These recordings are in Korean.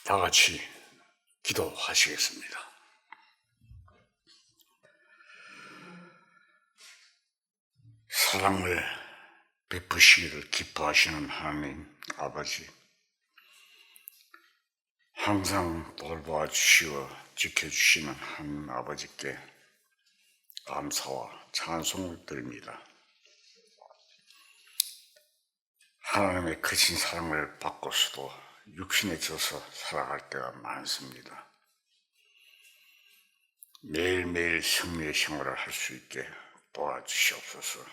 다 같이 기도하시겠습니다. 사랑을 베푸시기를 기뻐하시는 하나님 아버지, 항상 돌보아 주시고 지켜주시는 하나님 아버지께 감사와 찬송을 드립니다. 하나님의 크신 사랑을 받고서도 육신에 져서 살아갈 때가 많습니다. 매일매일 승리의 생활을 할 수 있게 도와주시옵소서.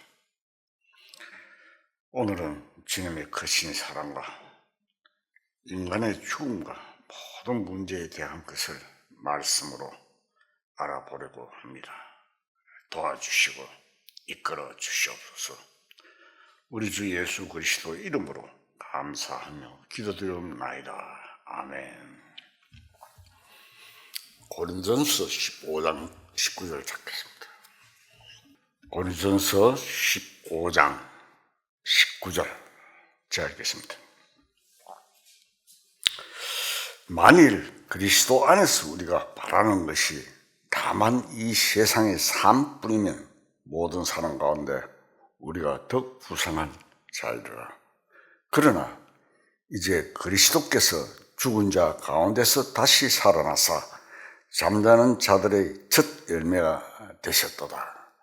오늘은 주님의 크신 사랑과 인간의 죽음과 모든 문제에 대한 것을 말씀으로 알아보려고 합니다. 도와주시고 이끌어 주시옵소서. 우리 주 예수 그리스도 이름으로 감사하며 기도드리옵나이다. 아멘. 고린전서 15장 19절 찾겠습니다. 고린전서 15장 19절 제가 읽겠습니다. 만일 그리스도 안에서 우리가 바라는 것이 다만 이 세상의 삶뿐이면 모든 사람 가운데 우리가 더 부상한 자이라. 그러나 이제 그리스도께서 죽은 자 가운데서 다시 살아나사 잠자는 자들의 첫 열매가 되셨도다.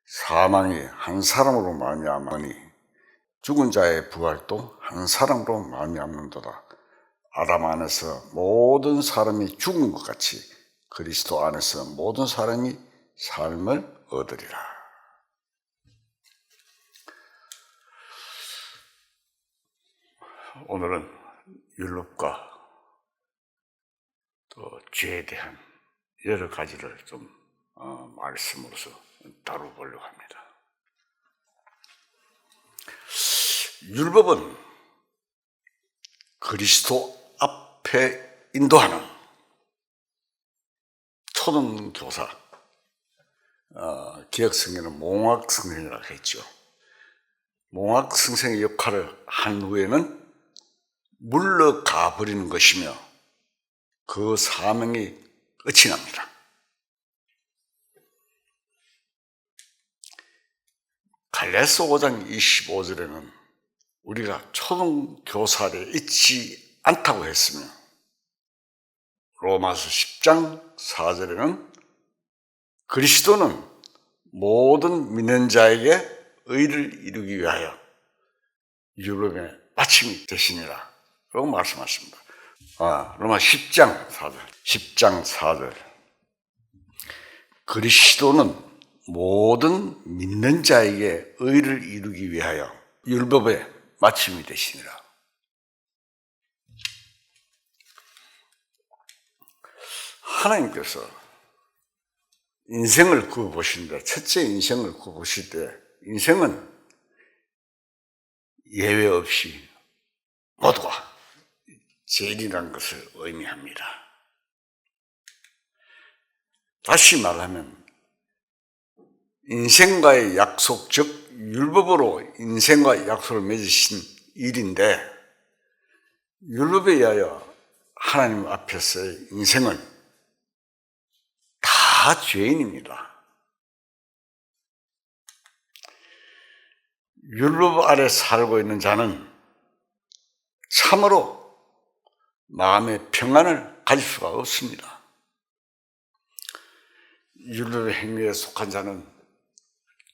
사망이 한 사람으로 말미암으니 죽은 자의 부활도 한 사람으로 말미암는도다. 아담 안에서 모든 사람이 죽은 것 같이 그리스도 안에서 모든 사람이 삶을 얻으리라. 오늘은 율법과 또 죄에 대한 여러 가지를 좀 말씀으로서 다뤄보려고 합니다. 율법은 그리스도 앞에 인도하는 초등교사, 개혁성경은 몽학성생이라고 했죠. 몽학성생의 역할을 한 후에는 물러가 버리는 것이며 그 사명이 끝이 납니다. 갈라디아서 5장 25절에는 우리가 초등교사를 잊지 않다고 했으며 로마서 10장 4절에는 그리스도는 모든 믿는 자에게 의를 이루기 위하여 율법의 마침이 되시니라 라고 말씀하십니다. 로마 10장 4절 그리스도는 모든 믿는 자에게 의를 이루기 위하여 율법의 마침이 되시니라. 하나님께서 인생을 구워보신다. 첫째 인생을 구워보실 때 인생은 예외 없이 모두가 죄인이라는 것을 의미합니다. 다시 말하면 인생과의 약속, 즉 율법으로 인생과 약속을 맺으신 일인데 율법에 의하여 하나님 앞에서의 인생은 다 죄인입니다. 율법 아래 살고 있는 자는 참으로 마음의 평안을 가질 수가 없습니다. 율법의 행위에 속한 자는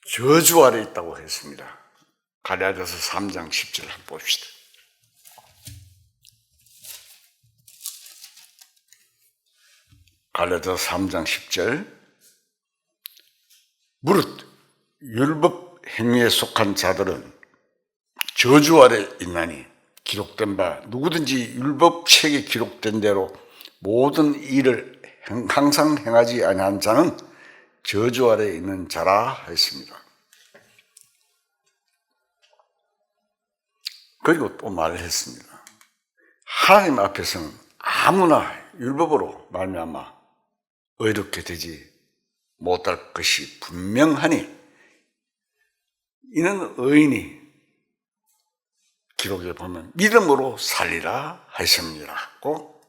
저주 아래 있다고 했습니다. 갈라디아서 3장 10절 한번 봅시다. 갈라디아서 3장 10절 무릇 율법 행위에 속한 자들은 저주 아래 있나니 기록된 바 누구든지 율법책에 기록된 대로 모든 일을 항상 행하지 아니한 자는 저주 아래 있는 자라 했습니다. 그리고 또 말을 했습니다. 하나님 앞에서는 아무나 율법으로 말미암아 의롭게 되지 못할 것이 분명하니 이는 의인이 기록에 보면 믿음으로 살리라 하셨느니라고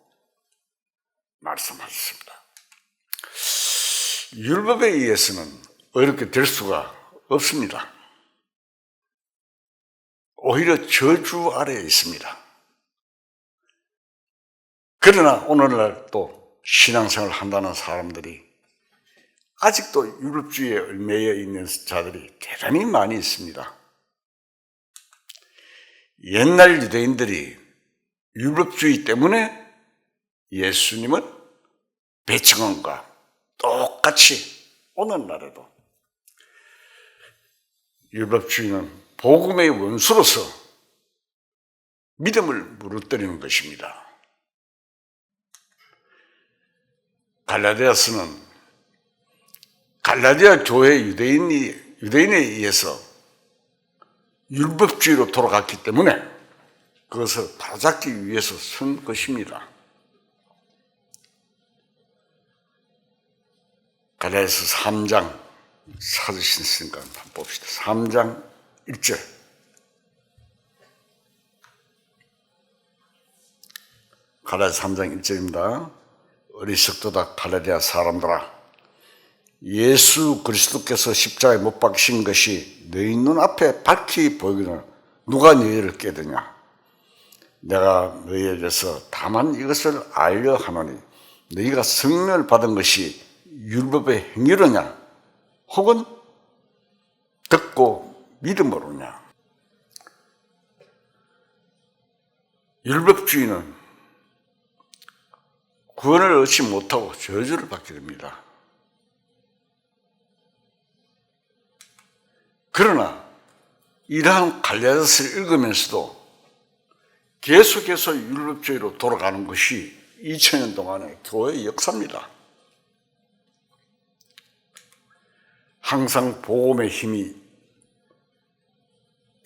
말씀하셨습니다. 율법에 의해서는 어렵게 될 수가 없습니다. 오히려 저주 아래에 있습니다. 그러나 오늘날 또 신앙생활을 한다는 사람들이 아직도 율법주의에 얽매여 있는 자들이 대단히 많이 있습니다. 옛날 유대인들이 율법주의 때문에 예수님은 배척함과 똑같이 오늘날에도 율법주의는 복음의 원수로서 믿음을 무너뜨리는 것입니다. 갈라디아서는 갈라디아 교회 유대인에 의해서 율법주의로 돌아갔기 때문에 그것을 바로잡기 위해서 쓴 것입니다. 갈라디아서 3장 찾으셨으니까 한번 봅시다. 3장 1절. 갈라디아 3장 1절입니다. 어리석도다 갈라디아 사람들아, 예수 그리스도께서 십자가에 못 박히신 것이 너희 눈앞에 밝히 보이거늘 누가 너희를 깨드냐? 내가 너희에게서 다만 이것을 알려 하노니 너희가 성령을 받은 것이 율법의 행위로냐 혹은 듣고 믿음으로냐? 율법주의는 구원을 얻지 못하고 저주를 받게 됩니다. 그러나 이러한 갈라디아서를 읽으면서도 계속해서 율법주의로 돌아가는 것이 2000년 동안의 교회의 역사입니다. 항상 복음의 힘이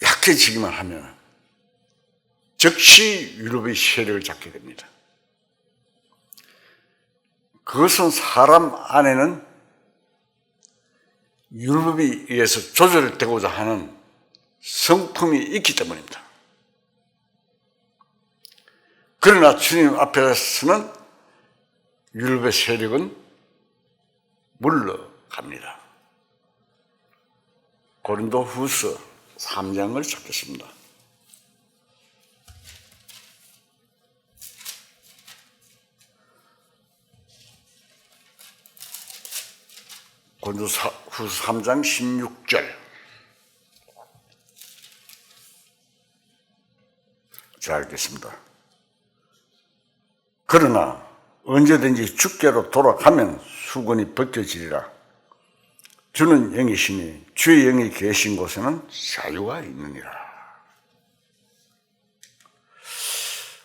약해지기만 하면 즉시 율법의 세력을 잡게 됩니다. 그것은 사람 안에는 율법에 의해서 조절되고자 하는 성품이 있기 때문입니다. 그러나 주님 앞에서는 율법의 세력은 물러갑니다. 고린도후서 3장을 찾겠습니다. 고린도후서 3장 16절. 자, 읽겠습니다. 그러나 언제든지 주께로 돌아가면 수건이 벗겨지리라. 주는 영이시니 주의 영이 계신 곳에는 자유가 있느니라.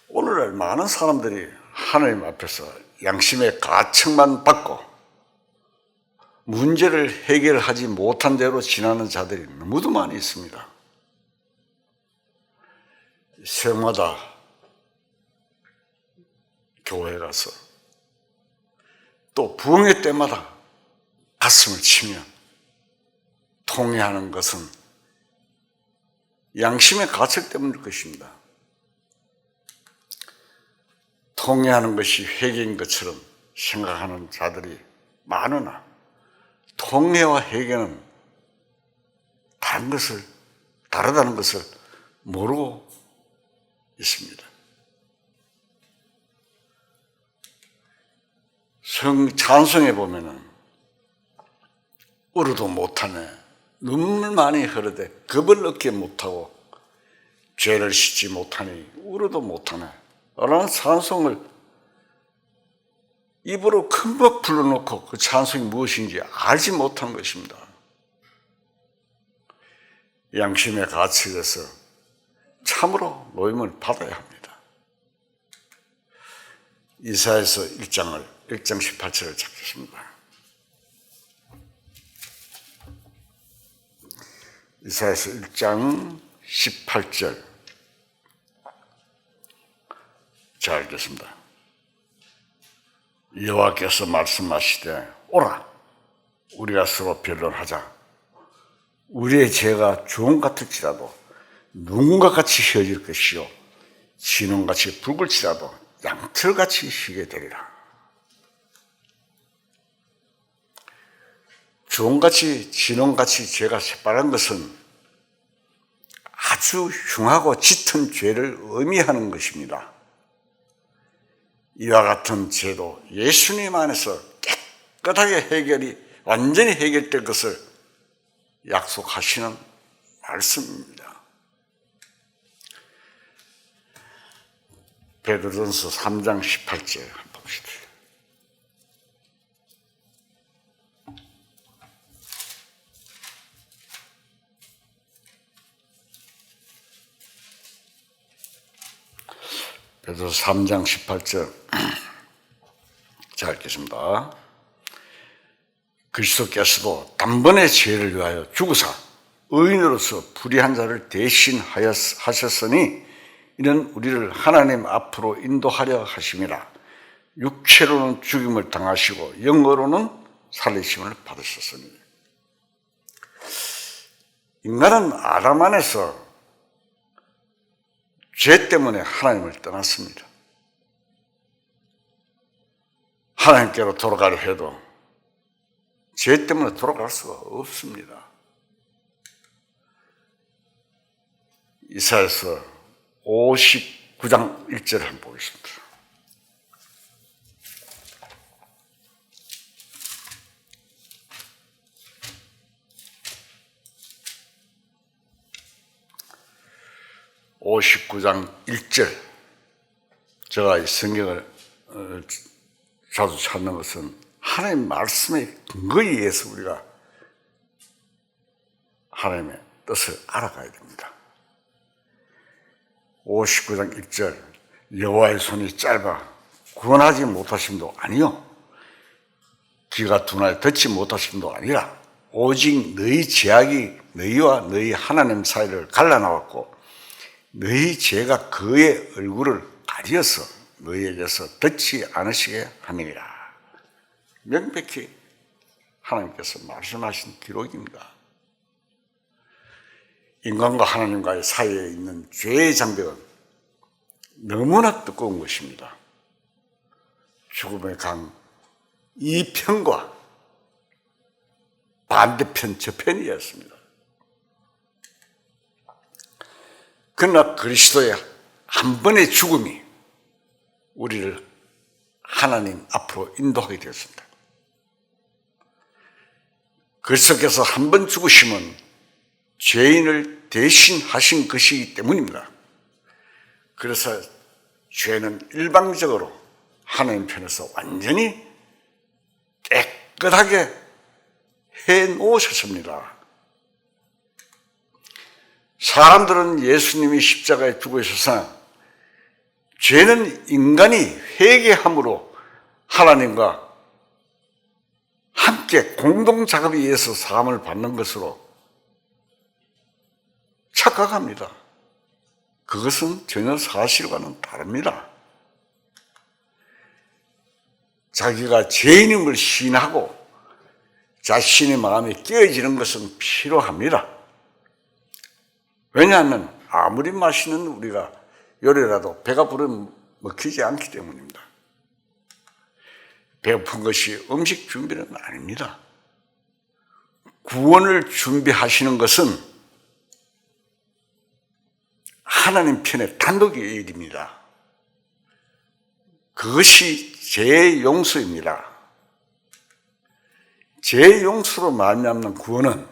오늘날 많은 사람들이 하나님 앞에서 양심의 가책만 받고 문제를 해결하지 못한 대로 지나는 자들이 너무도 많이 있습니다. 새마다 교회 가서 또 부흥회 때마다 가슴을 치며 통회하는 것은 양심의 가책 때문일 것입니다. 통회하는 것이 회개인 것처럼 생각하는 자들이 많으나 통회와 회개는 다르다는 것을 모르고 있습니다. 찬송에 보면은 울어도 못하네, 눈물 많이 흐르되 겁을 얻게 못하고 죄를 씻지 못하니 울어도 못하네 라는 찬송을 입으로 금방 불러놓고 그 찬송이 무엇인지 알지 못한 것입니다. 양심의 가책에서 참으로 노임을 받아야 합니다. 이사야서 1장 18절을 찾겠습니다. 이사야서 1장 18절. 자, 읽겠습니다. 여호와께서 말씀하시되 오라 우리가 서로 변론하자. 우리의 죄가 주홍 같을지라도 눈과 같이 휘어질 것이요 진홍같이 붉을지라도 양털같이 희게 되리라. 주홍같이 진홍같이 죄가 새빨간 것은 아주 흉하고 짙은 죄를 의미하는 것입니다. 이와 같은 죄도 예수님 안에서 깨끗하게 완전히 해결될 것을 약속하시는 말씀입니다. 베드로전서 3장 18절 한번 봅시다. 베드로전서 3장 18절 자 읽겠습니다. 그리스도께서도 단번에 죄를 위하여 죽으사 의인으로서 불의한 자를 대신하셨으니 이는 우리를 하나님 앞으로 인도하려 하심이라. 육체로는 죽임을 당하시고 영으로는 살리심을 받으셨으니. 인간은 아담 안에서 죄 때문에 하나님을 떠났습니다. 하나님께로 돌아가려 해도 죄 때문에 돌아갈 수가 없습니다. 이사야서 59장 1절 한번 보겠습니다. (59장 1절) 제가 이 성경을 자주 찾는 것은 하나님 말씀의 근거에 의해서 우리가 하나님의 뜻을 알아가야 됩니다. 59장 1절 여호와의 손이 짧아 구원하지 못하심도 아니요 귀가 둔하여 듣지 못하심도 아니라 오직 너희 죄악이 너희와 너희 하나님 사이를 갈라놓았고 너희 죄가 그의 얼굴을 가려서 너희에게서 듣지 않으시게 함이니라. 명백히 하나님께서 말씀하신 기록입니다. 인간과 하나님과의 사이에 있는 죄의 장벽은 너무나 두꺼운 것입니다. 죽음의 강 이편과 반대편 저편이었습니다. 그러나 그리스도의 한 번의 죽음이 우리를 하나님 앞으로 인도하게 되었습니다. 그리스도께서 한 번 죽으심은 죄인을 대신하신 것이기 때문입니다. 그래서 죄는 일방적으로 하나님 편에서 완전히 깨끗하게 해놓으셨습니다. 사람들은 예수님이 십자가에 죽으셔서 죄는 인간이 회개함으로 하나님과 함께 공동작업에 의해서 사함을 받는 것으로 착각합니다. 그것은 전혀 사실과는 다릅니다. 자기가 죄인임을 시인하고 자신의 마음이 깨어지는 것은 필요합니다. 왜냐하면 아무리 맛있는 우리가 요리라도 배가 부르 먹히지 않기 때문입니다. 배고픈 것이 음식 준비는 아닙니다. 구원을 준비하시는 것은 하나님 편의 단독의 일입니다. 그것이 죄의 용서입니다. 죄의 용서로 말미암는 구원은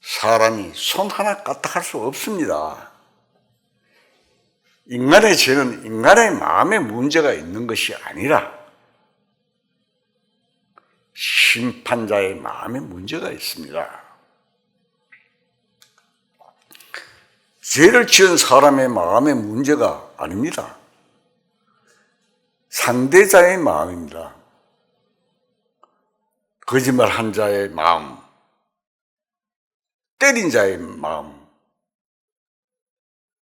사람이 손 하나 까딱할 수 없습니다. 인간의 죄는 인간의 마음에 문제가 있는 것이 아니라 심판자의 마음에 문제가 있습니다. 죄를 지은 사람의 마음의 문제가 아닙니다. 상대자의 마음입니다. 거짓말한 자의 마음, 때린 자의 마음,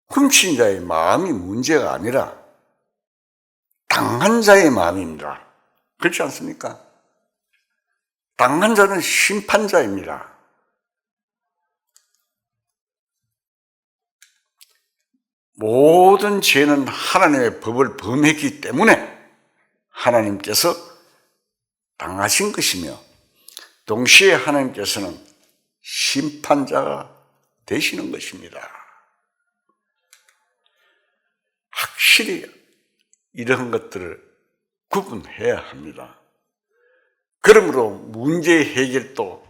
훔친 자의 마음이 문제가 아니라 당한 자의 마음입니다. 그렇지 않습니까? 당한 자는 심판자입니다. 모든 죄는 하나님의 법을 범했기 때문에 하나님께서 당하신 것이며 동시에 하나님께서는 심판자가 되시는 것입니다. 확실히 이런 것들을 구분해야 합니다. 그러므로 문제 해결도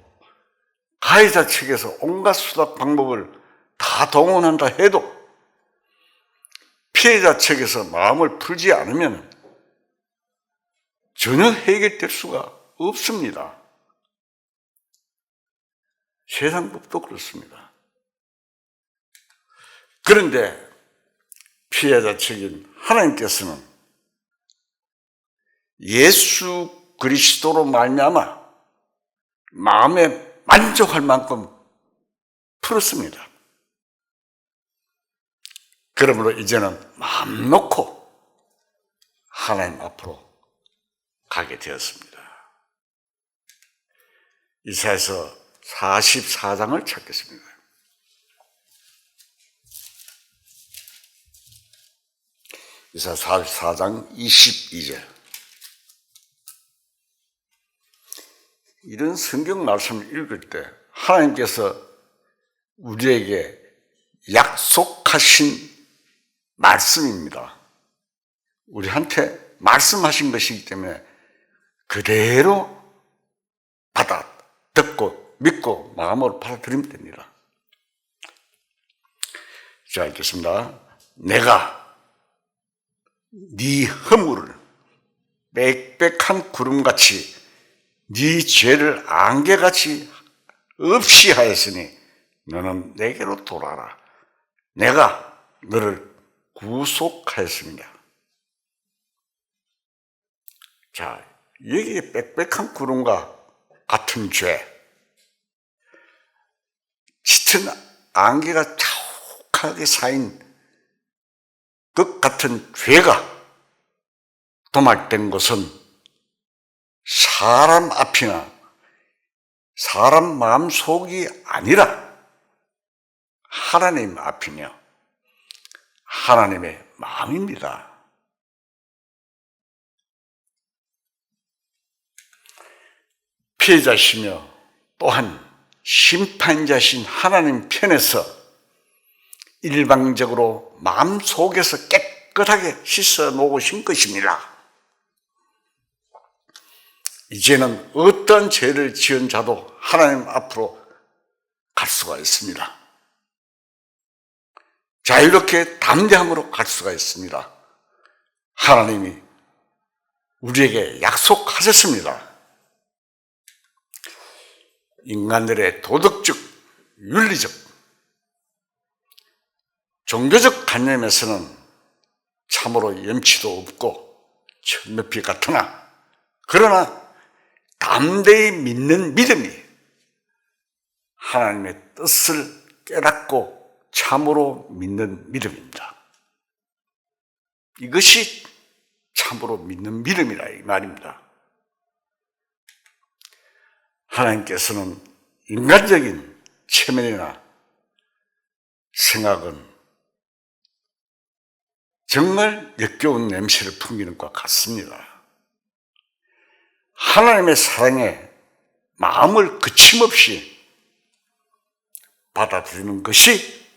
가해자 측에서 온갖 수단 방법을 다 동원한다 해도 피해자 측에서 마음을 풀지 않으면 전혀 해결될 수가 없습니다. 세상 법도 그렇습니다. 그런데 피해자 측인 하나님께서는 예수 그리스도로 말미암아 마음에 만족할 만큼 풀었습니다. 그러므로 이제는 마음 놓고 하나님 앞으로 가게 되었습니다. 이사야서 44장을 찾겠습니다. 이사야 44장 22절. 이런 성경 말씀을 읽을 때 하나님께서 우리에게 약속하신 말씀입니다. 우리한테 말씀하신 것이기 때문에 그대로 듣고 믿고 마음으로 받아들이면 됩니다. 자, 읽겠습니다. 내가 네 허물을 빽빽한 구름같이 네 죄를 안개같이 없이 하였으니 너는 내게로 돌아라. 내가 너를 구속하였습니다. 자, 여기에 빽빽한 구름과 같은 죄, 짙은 안개가 자욱하게 쌓인 것 같은 죄가 도말된 것은 사람 앞이나 사람 마음속이 아니라 하나님 앞이며 하나님의 마음입니다. 피해자시며 또한 심판자신 하나님 편에서 일방적으로 마음속에서 깨끗하게 씻어 놓으신 것입니다. 이제는 어떤 죄를 지은 자도 하나님 앞으로 갈 수가 있습니다. 자유롭게 담대함으로 갈 수가 있습니다. 하나님이 우리에게 약속하셨습니다. 인간들의 도덕적, 윤리적, 종교적 관념에서는 참으로 염치도 없고 천몇피 같으나 그러나 담대히 믿는 믿음이 하나님의 뜻을 깨닫고 참으로 믿는 믿음입니다. 이것이 참으로 믿는 믿음이라 이 말입니다. 하나님께서는 인간적인 체면이나 생각은 정말 역겨운 냄새를 풍기는 것 같습니다. 하나님의 사랑에 마음을 거침없이 받아들이는 것이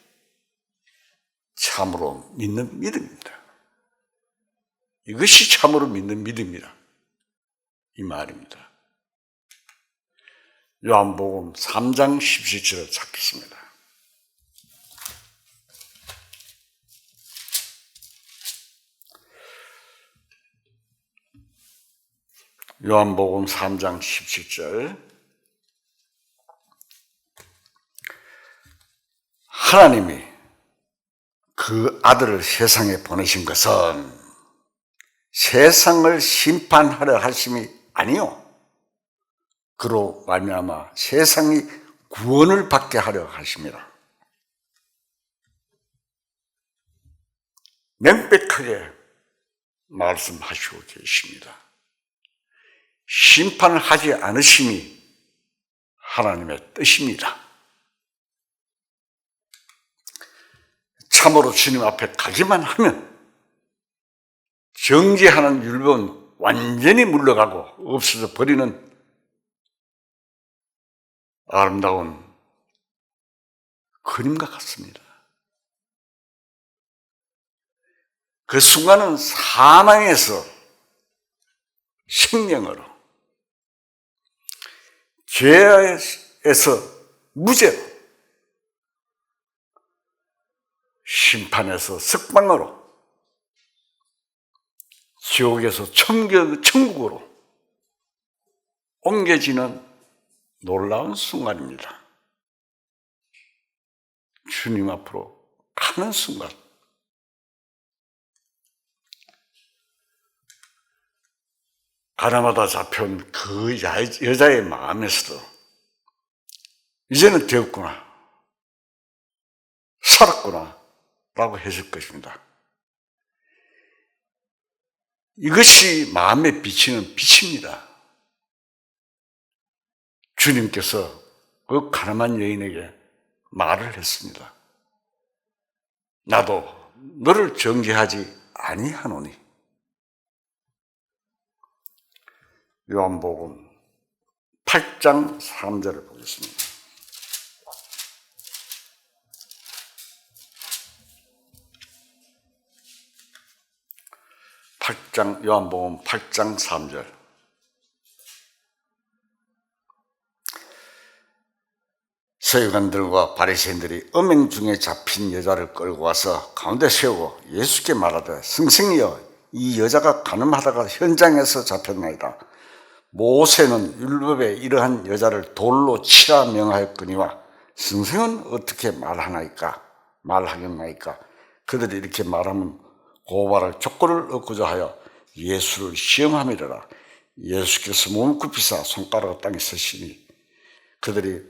참으로 믿는 믿음입니다. 이것이 참으로 믿는 믿음이다. 이 말입니다. 요한복음 3장 17절을 찾겠습니다. 요한복음 3장 17절. 하나님이 그 아들을 세상에 보내신 것은 세상을 심판하려 하심이 아니요 그로 말미암아 세상이 구원을 받게 하려 하심이라. 명백하게 말씀하시고 계십니다. 심판을 하지 않으심이 하나님의 뜻입니다. 참으로 주님 앞에 가기만 하면 정죄하는 율법은 완전히 물러가고 없어져 버리는 아름다운 그림과 같습니다. 그 순간은 사망에서 생명으로, 죄에서 무죄로, 심판에서 석방으로, 지옥에서 천국으로 옮겨지는 놀라운 순간입니다. 주님 앞으로 가는 순간, 가나마다 잡혀온 그 여자의 마음에서도 이제는 되었구나, 살았구나 라고 했을 것입니다. 이것이 마음에 비치는 빛입니다. 주님께서 그 가늠한 여인에게 말을 했습니다. 나도 너를 정죄하지 아니하노니. 요한복음 8장 3절을 보겠습니다. 요한복음 8장 3절. 서기관들과 바리새인들이 음행 중에 잡힌 여자를 끌고 와서 가운데 세우고 예수께 말하되, 선생이여, 이 여자가 가늠하다가 현장에서 잡혔나이다. 모세는 율법에 이러한 여자를 돌로 치라 명하였거니와 선생은 어떻게 말하겠나이까? 그들이 이렇게 말하면 고발할 조건을 얻고자 하여 예수를 시험함이라. 예수께서 몸을 굽히사 손가락을 땅에 서시니 그들이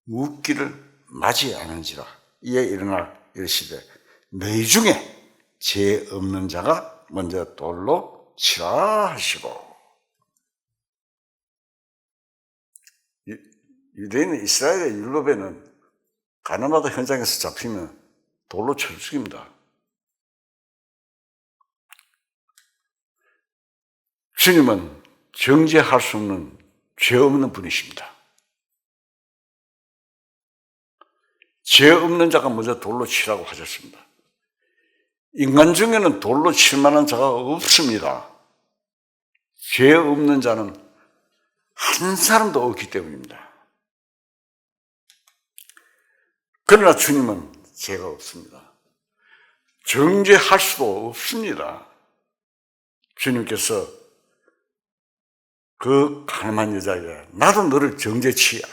묻기를 맞이하는지라. 이에 일어나 이르시되, 너희 중에 죄 없는 자가 먼저 돌로 치라 하시고. 유대인은 이스라엘의 율법에는 가늠하다 현장에서 잡히면 돌로 쳐 죽입니다. 주님은 정죄할 수 없는 죄 없는 분이십니다. 죄 없는 자가 먼저 돌로 치라고 하셨습니다. 인간 중에는 돌로 칠 만한 자가 없습니다. 죄 없는 자는 한 사람도 없기 때문입니다. 그러나 주님은 죄가 없습니다. 정죄할 수도 없습니다. 주님께서 그 가늠한 여자에게 나도 너를 정죄치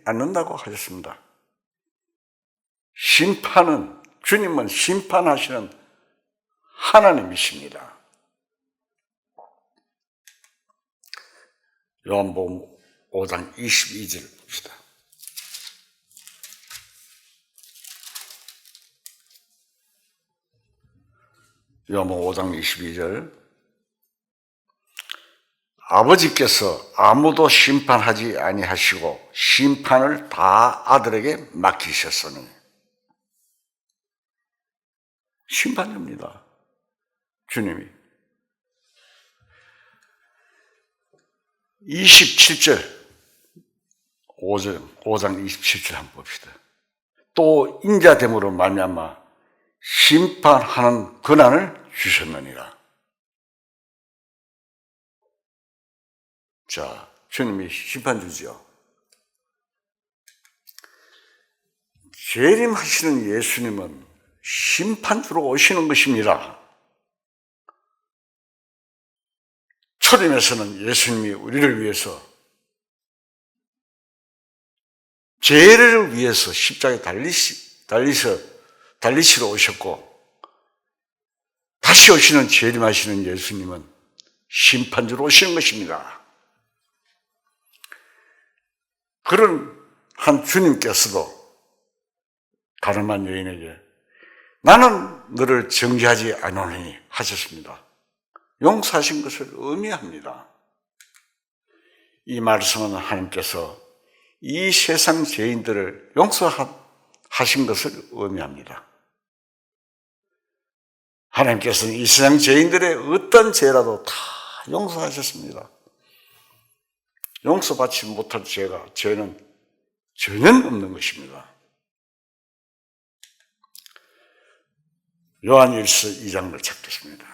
않는다고 하셨습니다. 주님은 심판하시는 하나님이십니다. 요한복음 5장 22절 봅시다. 요한복음 5장 22절. 아버지께서 아무도 심판하지 아니하시고 심판을 다 아들에게 맡기셨으니. 심판입니다. 주님이. 27절, 5장 27절 한번 봅시다. 또 인자됨으로 말미암아 심판하는 권한을 주셨느니라. 자, 주님이 심판 주지요. 재림하시는 예수님은 심판주로 오시는 것입니다. 초림에서는 예수님이 우리를 위해서, 죄를 위해서 십자가에 달리시러 오셨고, 다시 오시는 재림하시는 예수님은 심판주로 오시는 것입니다. 그런 한 주님께서도 가늠한 여인에게 나는 너를 정죄하지 않으니 하셨습니다. 용서하신 것을 의미합니다. 이 말씀은 하나님께서 이 세상 죄인들을 용서하신 것을 의미합니다. 하나님께서는 이 세상 죄인들의 어떤 죄라도 다 용서하셨습니다. 용서받지 못할 죄는 전혀 없는 것입니다. 요한일서 2장을 찾겠습니다.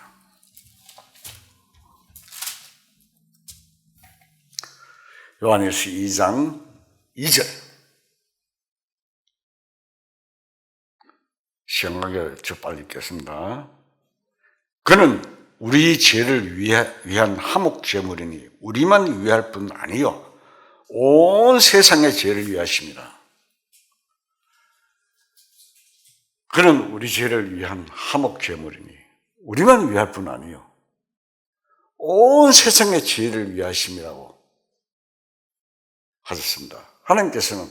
요한일서 2장 2절. 시험하게 저 빨리 읽겠습니다. 그는 우리 죄를 위한 화목 제물이니 우리만 위할 뿐 아니요 온 세상의 죄를 위하십니다. 그는 우리 죄를 위한 화목 제물이니 우리만 위할 뿐 아니요 온 세상의 죄를 위하심이라고 하셨습니다. 하나님께서는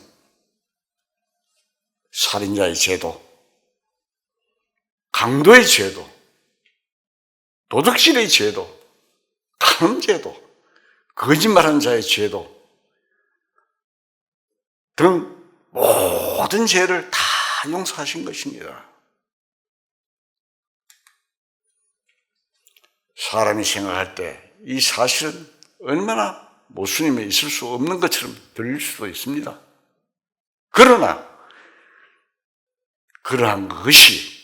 살인자의 죄도, 강도의 죄도, 도둑질의 죄도, 간음죄도, 거짓말하는 자의 죄도 등 모든 죄를 다 용서하신 것입니다. 사람이 생각할 때 이 사실은 얼마나 모순임에 있을 수 없는 것처럼 들릴 수도 있습니다. 그러나 그러한 것이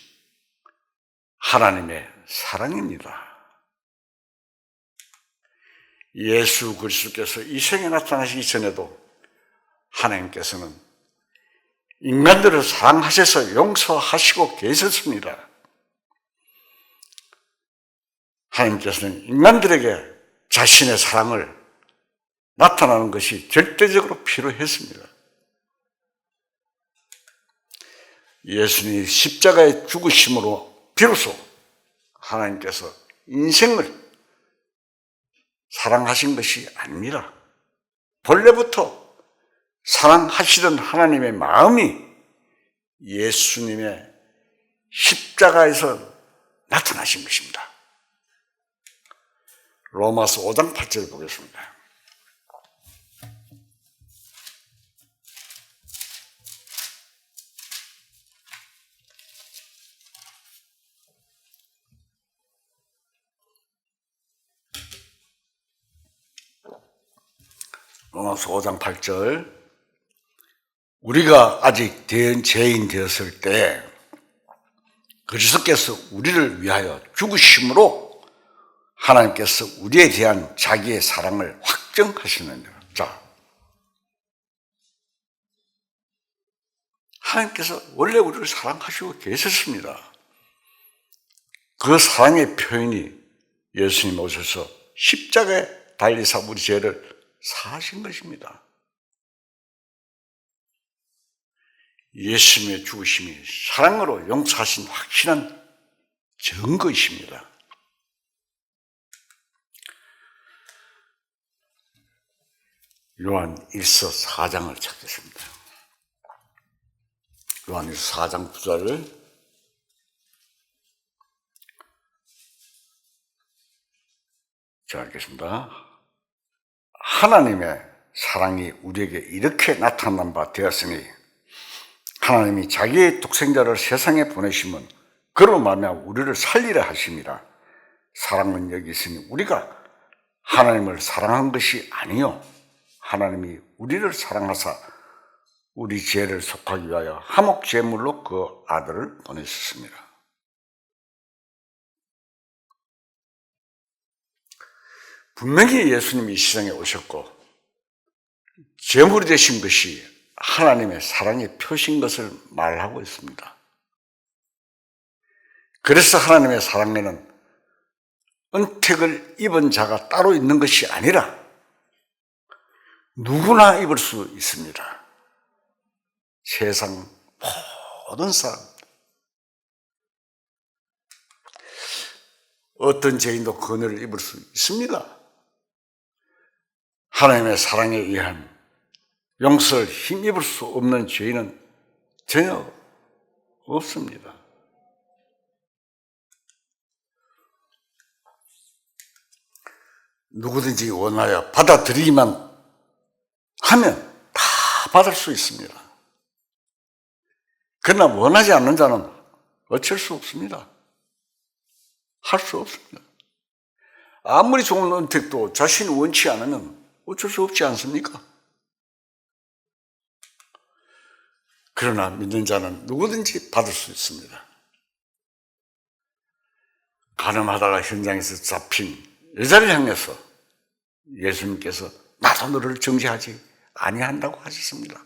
하나님의 사랑입니다. 예수 그리스도께서 이 세상에 나타나시기 전에도 하나님께서는 인간들을 사랑하셔서 용서하시고 계셨습니다. 하나님께서는 인간들에게 자신의 사랑을 나타나는 것이 절대적으로 필요했습니다. 예수님이 십자가에 죽으심으로 비로소 하나님께서 인생을 사랑하신 것이 아닙니다. 본래부터 사랑하시던 하나님의 마음이 예수님의 십자가에서 나타나신 것입니다. 로마서 5장 8절 보겠습니다. 로마서 5장 8절. 우리가 아직 죄인 되었을 때 그리스도께서 우리를 위하여 죽으심으로 하나님께서 우리에 대한 자기의 사랑을 확정하시느니라. 자, 하나님께서 원래 우리를 사랑하시고 계셨습니다. 그 사랑의 표현이 예수님 오셔서 십자가에 달리사 우리 죄를 사하신 것입니다. 예수님의 죽으심이 사랑으로 용서하신 확실한 증거이십니다. 요한일서 4장을 찾겠습니다. 요한일서 4장 9절을 자, 읽겠습니다. 하나님의 사랑이 우리에게 이렇게 나타난 바 되었으니 하나님이 자기의 독생자를 세상에 보내심은 그로 말미암아 우리를 살리려 하심이라. 사랑은 여기 있으니 우리가 하나님을 사랑한 것이 아니요 하나님이 우리를 사랑하사 우리 죄를 속하기 위하여 화목 제물로 그 아들을 보내셨습니다. 분명히 예수님이 이 세상에 오셨고 제물이 되신 것이 하나님의 사랑의 표시인 것을 말하고 있습니다. 그래서 하나님의 사랑에는 은택을 입은 자가 따로 있는 것이 아니라 누구나 입을 수 있습니다. 세상 모든 사람, 어떤 죄인도 그 은혜를 입을 수 있습니다. 하나님의 사랑에 의한 용서를 힘입을 수 없는 죄인은 전혀 없습니다. 누구든지 원하여 받아들이기만 하면 다 받을 수 있습니다. 그러나 원하지 않는 자는 어쩔 수 없습니다. 할 수 없습니다. 아무리 좋은 은택도 자신이 원치 않으면 어쩔 수 없지 않습니까? 그러나 믿는 자는 누구든지 받을 수 있습니다. 가늠하다가 현장에서 잡힌 여자를 향해서 예수님께서 나도 너를 정죄하지 아니한다고 하셨습니다.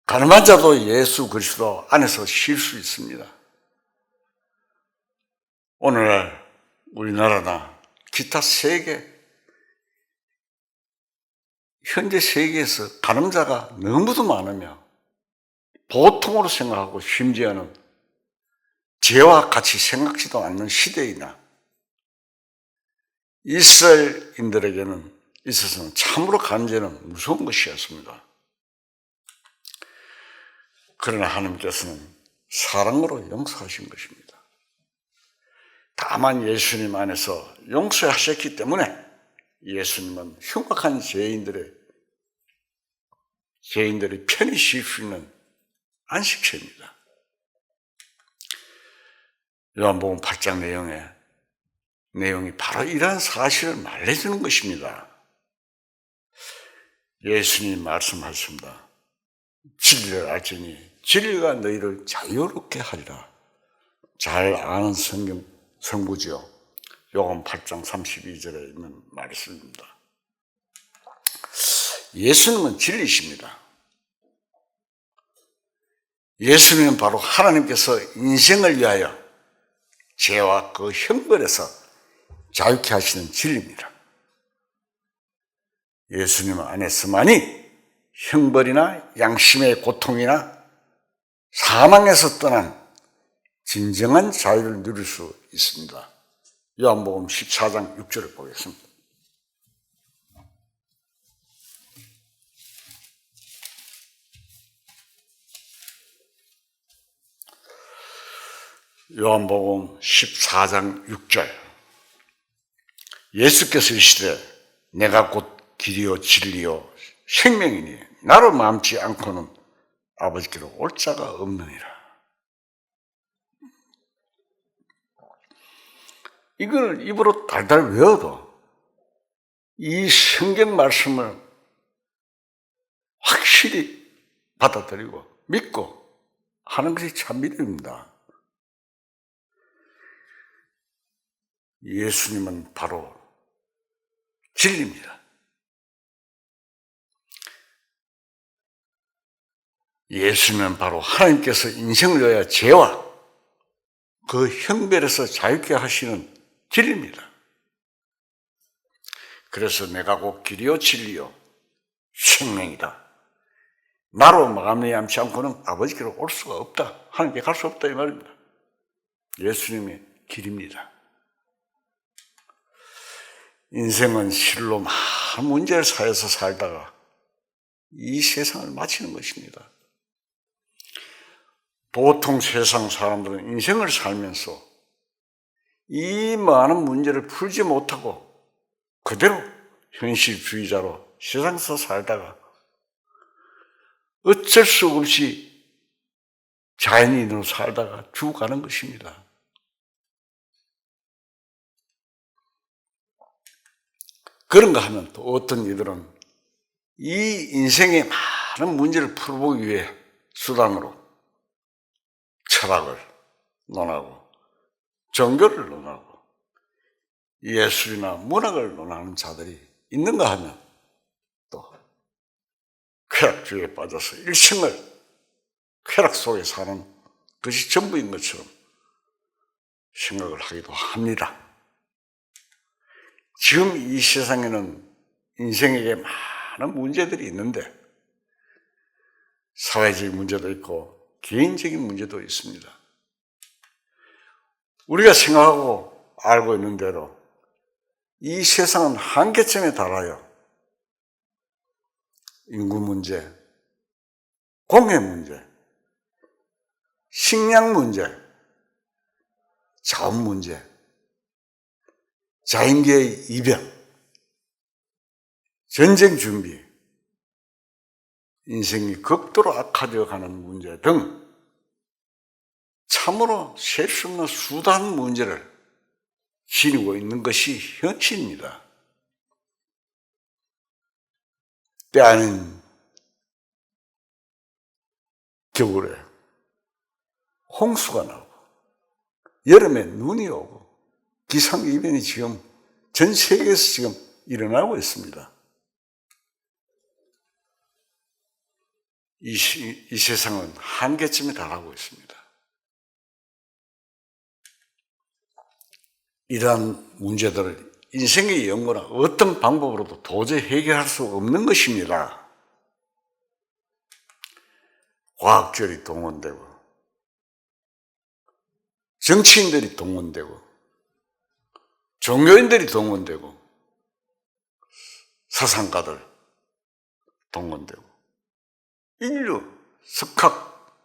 가늠한 자도 예수 그리스도 안에서 쉴 수 있습니다. 오늘날 우리나라나 기타 현재 세계에서 가늠자가 너무도 많으며 보통으로 생각하고 심지어는 죄와 같이 생각지도 않는 시대이나 이스라엘인들에게는 있어서는 참으로 간죄는 무서운 것이었습니다. 그러나 하나님께서는 사랑으로 용서하신 것입니다. 다만 예수님 안에서 용서하셨기 때문에 예수님은 흉악한 죄인들의 편히 쉴 수 있는 안식처입니다. 요한복음 8장 내용이 바로 이러한 사실을 말해주는 것입니다. 예수님 말씀하십니다. 진리를 알지니 진리가 너희를 자유롭게 하리라. 잘 아는 성부지요. 요한 8장 32절에 있는 말씀입니다. 예수님은 진리십니다. 예수님은 바로 하나님께서 인생을 위하여 죄와 그 형벌에서 자유케 하시는 진리입니다. 예수님 안에서만이 형벌이나 양심의 고통이나 사망에서 떠난 진정한 자유를 누릴 수 있습니다. 요한복음 14장 6절을 보겠습니다. 요한복음 14장 6절. 예수께서 이르시되 내가 곧 길이요 진리요 생명이니 나로 마음치 않고는 아버지께로 올 자가 없느니라. 이걸 입으로 달달 외워도 이 성경 말씀을 확실히 받아들이고 믿고 하는 것이 참 믿음입니다. 예수님은 바로 진리입니다. 예수님은 바로 하나님께서 인생을 위하여 죄와 그 형벌에서 자유케 하시는 진리입니다. 그래서 내가 곧 길이요 진리요 생명이다. 나로 말미암지 않고는 아버지께로 올 수가 없다. 하나님께 갈 수 없다 이 말입니다. 예수님이 길입니다. 인생은 실로 많은 문제를 사해서 살다가 이 세상을 마치는 것입니다. 보통 세상 사람들은 인생을 살면서 이 많은 문제를 풀지 못하고 그대로 현실주의자로 세상에서 살다가 어쩔 수 없이 자연인으로 살다가 죽어가는 것입니다. 그런가 하면 또 어떤 이들은 이 인생의 많은 문제를 풀어보기 위해 수단으로 철학을 논하고 종교를 논하고 예술이나 문학을 논하는 자들이 있는가 하면 또 쾌락주의에 빠져서 일생을 쾌락 속에 사는 것이 전부인 것처럼 생각을 하기도 합니다. 지금 이 세상에는 인생에게 많은 문제들이 있는데 사회적인 문제도 있고 개인적인 문제도 있습니다. 우리가 생각하고 알고 있는 대로 이 세상은 한계점에 달하여 인구 문제, 공해 문제, 식량 문제, 자원 문제, 자연계의 이변, 전쟁 준비, 인생이 극도로 악화되어 가는 문제 등 참으로 셀 수 없는 수단 문제를 지니고 있는 것이 현실입니다. 때아닌 겨울에 홍수가 나고 여름에 눈이 오고 기상이변이 지금 전 세계에서 지금 일어나고 있습니다. 이 세상은 한계점에 달하고 있습니다. 이러한 문제들을 인생의 연구나 어떤 방법으로도 도저히 해결할 수 없는 것입니다. 과학자들이 동원되고 정치인들이 동원되고 종교인들이 동원되고 사상가들 동원되고 인류, 석학,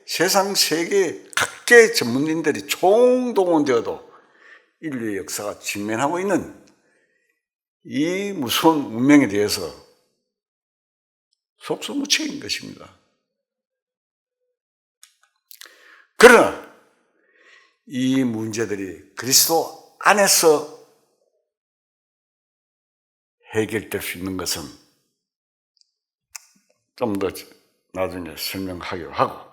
세상 세계 각계 전문인들이 총동원되어도 인류의 역사가 직면하고 있는 이 무서운 운명에 대해서 속수무책인 것입니다. 그러나 이 문제들이 그리스도 안에서 해결될 수 있는 것은 좀 더 나중에 설명하기로 하고,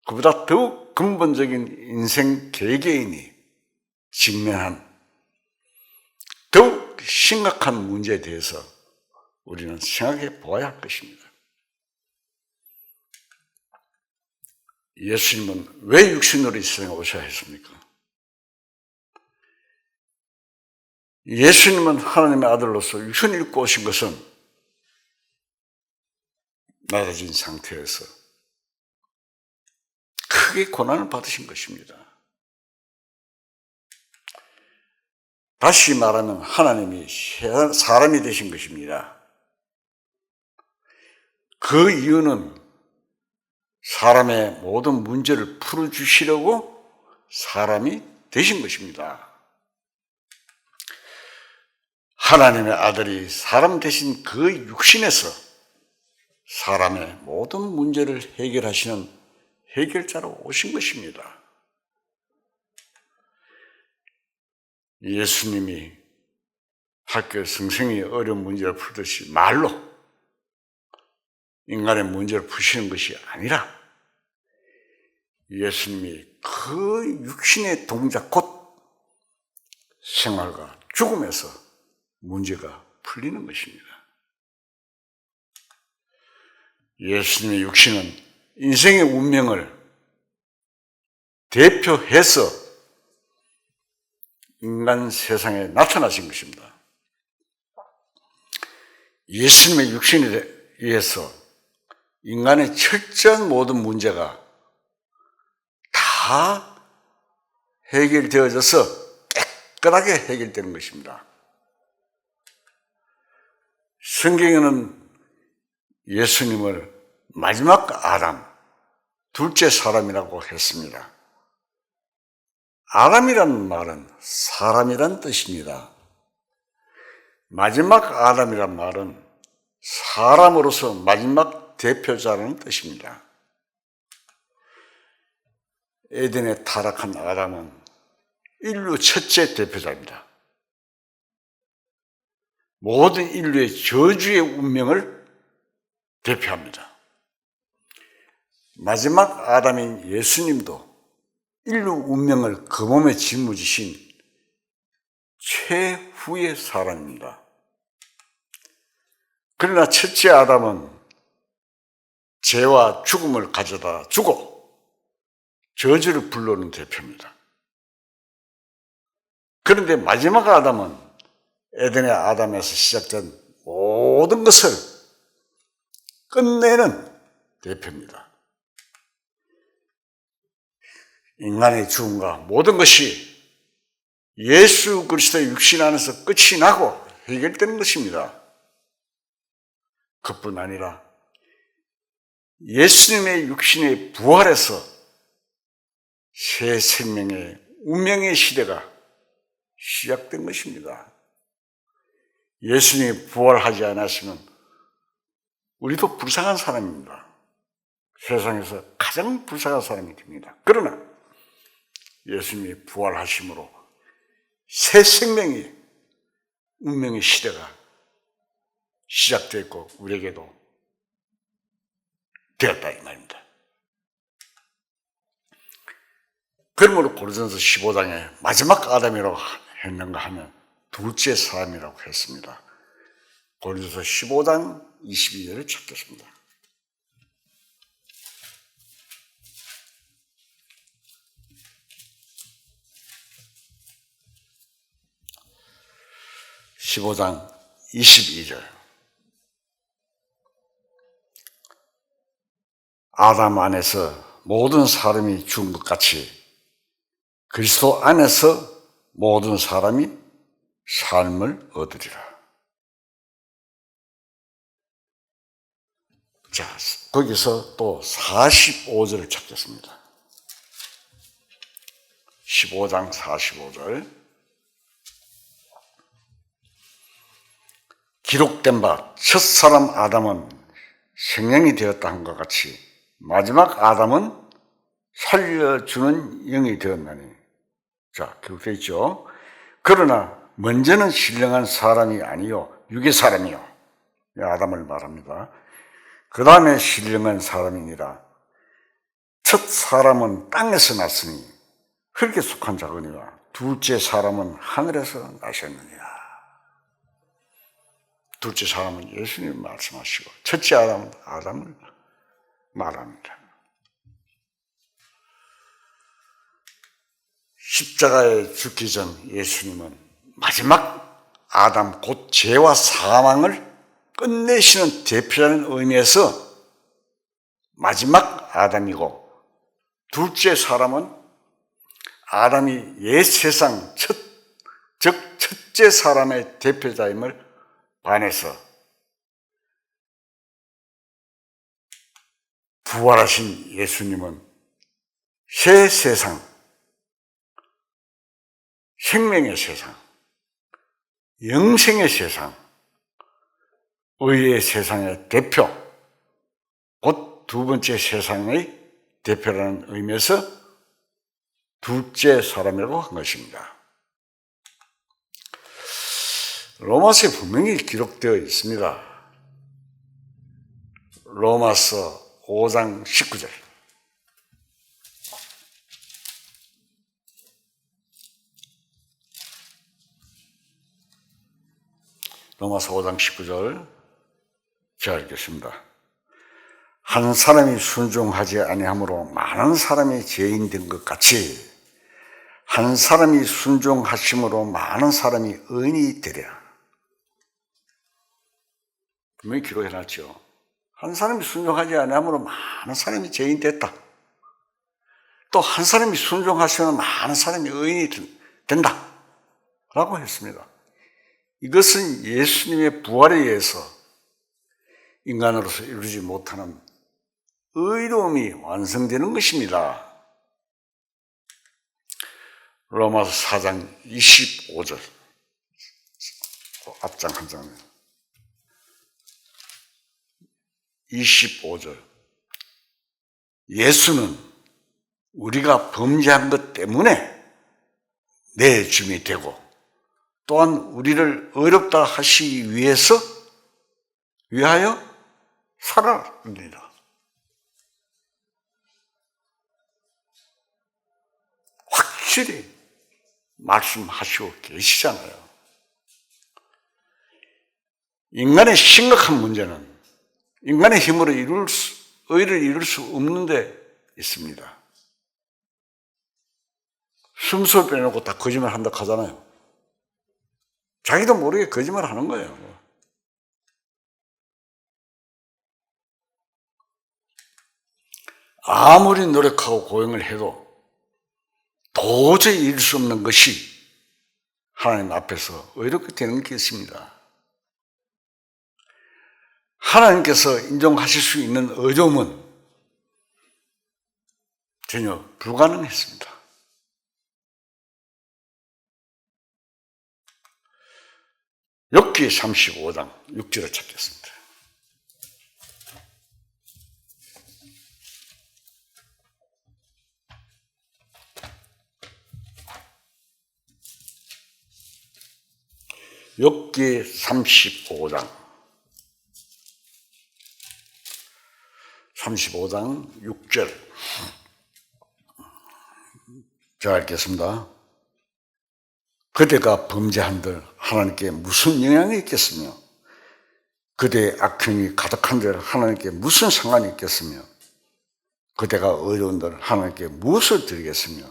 그보다 더욱 근본적인 인생 개개인이 직면한 더욱 심각한 문제에 대해서 우리는 생각해 보아야 할 것입니다. 예수님은 왜 육신으로 이 세상에 오셔야 했습니까? 예수님은 하나님의 아들로서 육신을 입고 오신 것은 낮아진 상태에서 크게 고난을 받으신 것입니다. 다시 말하면 하나님이 사람이 되신 것입니다. 그 이유는 사람의 모든 문제를 풀어주시려고 사람이 되신 것입니다. 하나님의 아들이 사람 되신 그 육신에서 사람의 모든 문제를 해결하시는 해결자로 오신 것입니다. 예수님이 학교 성생이 어려운 문제를 풀듯이 말로 인간의 문제를 푸시는 것이 아니라 예수님이 그 육신의 동작 곧 생활과 죽음에서 문제가 풀리는 것입니다. 예수님의 육신은 인생의 운명을 대표해서 인간 세상에 나타나신 것입니다. 예수님의 육신에 의해서 인간의 철저한 모든 문제가 다 해결되어져서 깨끗하게 해결되는 것입니다. 성경에는 예수님을 마지막 아담, 둘째 사람이라고 했습니다. 아담이라는 말은 사람이란 뜻입니다. 마지막 아담이란 말은 사람으로서 마지막 대표자라는 뜻입니다. 에덴에 타락한 아담은 인류 첫째 대표자입니다. 모든 인류의 저주의 운명을 대표합니다. 마지막 아담인 예수님도 인류 운명을 그 몸에 짊어지신 최후의 사람입니다. 그러나 첫째 아담은 죄와 죽음을 가져다 주고 저주를 불러오는 대표입니다. 그런데 마지막 아담은 에덴의 아담에서 시작된 모든 것을 끝내는 대표입니다. 인간의 죽음과 모든 것이 예수 그리스도의 육신 안에서 끝이 나고 해결되는 것입니다. 그뿐 아니라 예수님의 육신의 부활에서 새 생명의 운명의 시대가 시작된 것입니다. 예수님이 부활하지 않았으면 우리도 불쌍한 사람입니다. 세상에서 가장 불쌍한 사람이 됩니다. 그러나 예수님이 부활하심으로 새 생명이 운명의 시대가 시작됐고 우리에게도 되었다 이 말입니다. 그러므로 고린도전서 15장에 마지막 아담이라고 했는가 하면 둘째 사람이라고 했습니다. 고린도전서 15장 22절을 찾겠습니다. (15장 22절) 아담 안에서 모든 사람이 죽은 것 같이 그리스도 안에서 모든 사람이 삶을 얻으리라. 자, 거기서 또 45절을 찾겠습니다. 15장 45절. 기록된 바 첫사람 아담은 생명이 되었다 한것 같이 마지막 아담은 살려주는 영이 되었나니. 자, 기록되어 있죠. 그러나 먼저는 신령한 사람이 아니요 육의 사람이요, 아담을 말합니다. 그 다음에 신령한 사람이니라. 첫 사람은 땅에서 났으니 흙에 속한 자거니와 둘째 사람은 하늘에서 나셨느니라. 둘째 사람은 예수님 말씀하시고 첫째 아담은 아담을 말합니다. 십자가에 죽기 전 예수님은 마지막 아담 곧 죄와 사망을 끝내시는 대표라는 의미에서 마지막 아담이고, 둘째 사람은 아담이 옛 세상 즉 첫째 사람의 대표자임을 반해서 부활하신 예수님은 새 세상, 생명의 세상, 영생의 세상, 의의 세상의 대표, 곧 두 번째 세상의 대표라는 의미에서 둘째 사람이라고 한 것입니다. 로마서에 분명히 기록되어 있습니다. 로마서 5장 19절. 로마서 5장 19절 제가 읽겠습니다. 한 사람이 순종하지 아니함으로 많은 사람이 죄인 된 것 같이 한 사람이 순종하심으로 많은 사람이 의인이 되리라. 분명히 기록해놨죠. 한 사람이 순종하지 아니함으로 많은 사람이 죄인 됐다. 또 한 사람이 순종하시면 많은 사람이 의인이 된다 라고 했습니다. 이것은 예수님의 부활에 의해서 인간으로서 이루지 못하는 의로움이 완성되는 것입니다. 로마서 4장 25절, 앞장 한 장, 25절. 예수는 우리가 범죄한 것 때문에 내 주님이 되고 또한 우리를 의롭다 하시기 위하여 살아납니다. 확실히 말씀하시고 계시잖아요. 인간의 심각한 문제는 인간의 힘으로 의를 이룰 수 없는 데 있습니다. 숨소리 빼놓고 다 거짓말 한다 하잖아요. 자기도 모르게 거짓말 하는 거예요. 아무리 노력하고 고행을 해도 도저히 이룰 수 없는 것이 하나님 앞에서 의롭게 되는 것입니다. 하나님께서 인정하실 수 있는 의로움은 전혀 불가능했습니다. 욥기 35장 6절을 찾겠습니다. 욥기 35장 35장 6절. 제가 읽겠습니다. 그대가 범죄한들 하나님께 무슨 영향이 있겠으며 그대의 악행이 가득한들 하나님께 무슨 상관이 있겠으며 그대가 어려운들 하나님께 무엇을 드리겠으며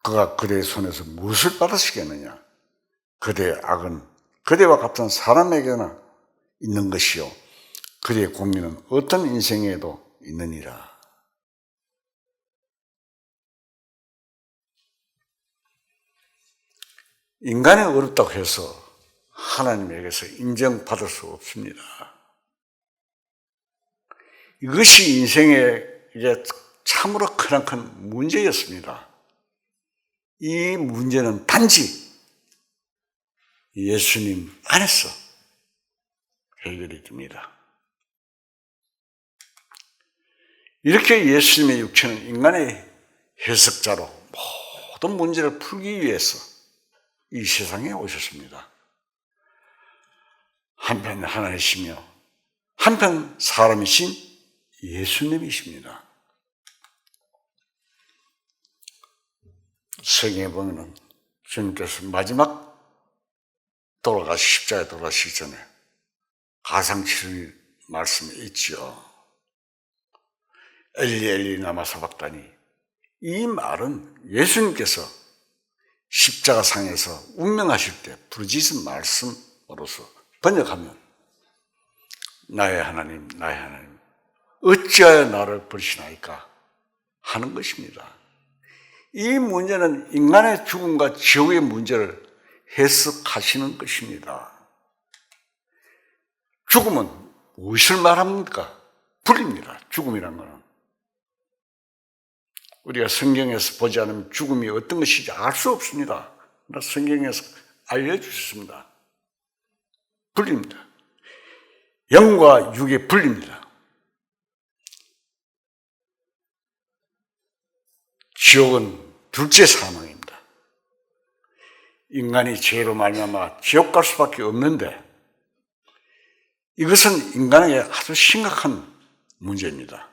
그가 그대의 손에서 무엇을 받으시겠느냐. 그대의 악은 그대와 같은 사람에게나 있는 것이요 그대의 고민은 어떤 인생에도 있느니라. 인간이 어렵다고 해서 하나님에게서 인정받을 수 없습니다. 이것이 인생의 참으로 크나큰 문제였습니다. 이 문제는 단지 예수님 안에서 해결이 됩니다. 이렇게 예수님의 육체는 인간의 해석자로 모든 문제를 풀기 위해서 이 세상에 오셨습니다. 한편 하나님이시며 한편 사람이신 예수님이십니다. 성경에 보면 주님께서 마지막 십자가에 돌아가시기 전에 가상치를 말씀이 있죠. 엘리 엘리 라마 사박다니. 이 말은 예수님께서 십자가상에서 운명하실 때 부르짖은 말씀으로서 번역하면 나의 하나님 나의 하나님 어찌하여 나를 버리시나이까 하는 것입니다. 이 문제는 인간의 죽음과 지옥의 문제를 해석하시는 것입니다. 죽음은 무엇을 말합니까? 불입니다. 죽음이란 것은. 우리가 성경에서 보지 않으면 죽음이 어떤 것인지 알 수 없습니다. 그러나 성경에서 알려주셨습니다. 불입니다. 영과 육의 분리입니다. 지옥은 둘째 사망입니다. 인간이 죄로 말미암아 지옥 갈 수밖에 없는데 이것은 인간에게 아주 심각한 문제입니다.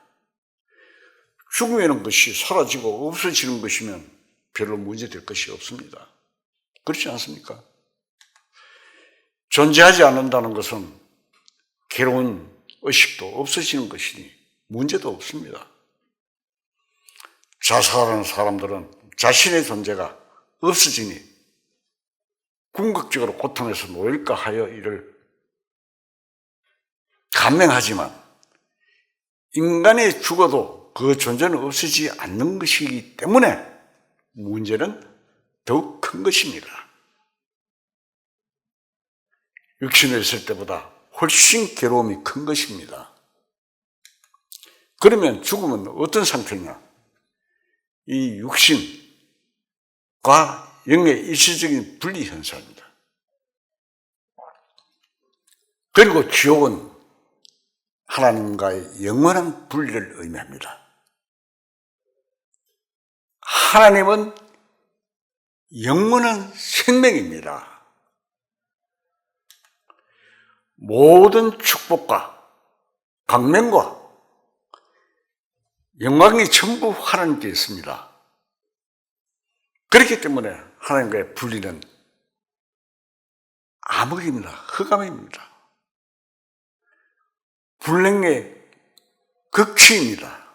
죽음이라는 것이 사라지고 없어지는 것이면 별로 문제될 것이 없습니다. 그렇지 않습니까? 존재하지 않는다는 것은 괴로운 의식도 없어지는 것이니 문제도 없습니다. 자살하는 사람들은 자신의 존재가 없어지니 궁극적으로 고통에서 놓일까 하여 이를 감명하지만 인간이 죽어도 그 존재는 없어지지 않는 것이기 때문에 문제는 더욱 큰 것입니다. 육신에 있을 때보다 훨씬 괴로움이 큰 것입니다. 그러면 죽음은 어떤 상태냐? 이 육신과 영의 일시적인 분리 현상입니다. 그리고 지옥은 하나님과의 영원한 분리를 의미합니다. 하나님은 영원한 생명입니다. 모든 축복과 강명과 영광이 전부 하나님께 있습니다. 그렇기 때문에 하나님과의 분리는 암흑입니다. 흑암입니다. 불행의 극치입니다.